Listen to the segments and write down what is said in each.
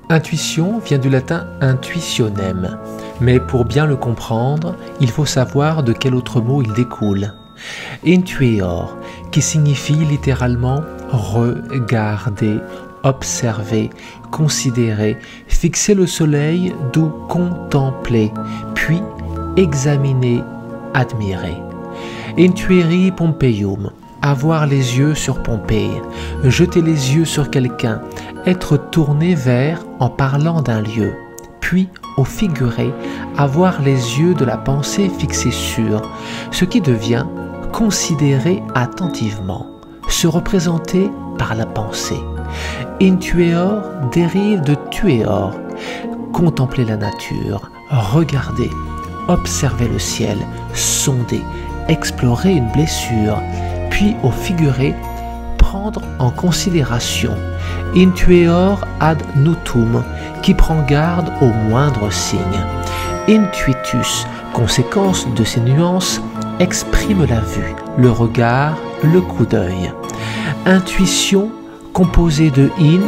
Intuition vient du latin intuitionem, mais pour bien le comprendre, il faut savoir de quel autre mot il découle. Intuior, qui signifie littéralement regarder, observer, considérer, fixer le soleil, d'où contempler, puis examiner, admirer. Intueri Pompeium, avoir les yeux sur Pompée, jeter les yeux sur quelqu'un, être tourné vers en parlant d'un lieu, puis au figuré, avoir les yeux de la pensée fixés sur, ce qui devient considérer attentivement, se représenter par la pensée. Intueor dérive de tueor, contempler la nature, regarder, observer le ciel, sonder, explorer une blessure, puis au figuré, prendre en considération. Intueor ad nutum, qui prend garde au moindre signe. Intuitus, conséquence de ces nuances, exprime la vue, le regard, le coup d'œil. Intuition, composée de in,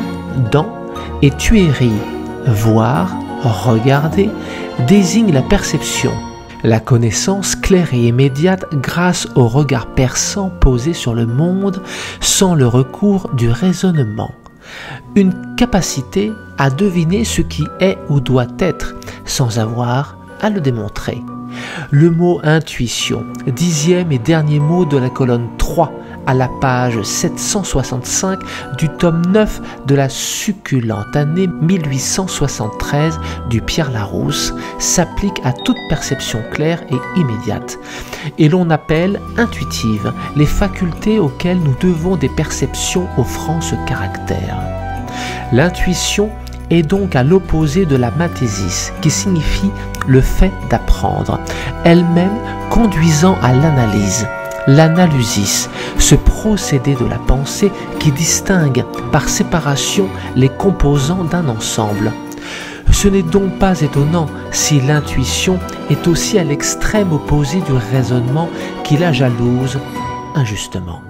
dans, et tueri, voir, regarder, désigne la perception, la connaissance claire et immédiate grâce au regard perçant posé sur le monde sans le recours du raisonnement. Une capacité à deviner ce qui est ou doit être sans avoir à le démontrer. Le mot intuition, 10e et dernier mot de la colonne 3 à la page 765 du tome 9 de la succulente année 1873 du Pierre Larousse, s'applique à toute perception claire et immédiate. Et l'on appelle intuitive les facultés auxquelles nous devons des perceptions offrant ce caractère. L'intuition est donc à l'opposé de la mathésis, qui signifie le fait d'apprendre, elle-même conduisant à l'analyse. L'analysis, ce procédé de la pensée qui distingue par séparation les composants d'un ensemble. Ce n'est donc pas étonnant si l'intuition est aussi à l'extrême opposé du raisonnement qui la jalouse injustement.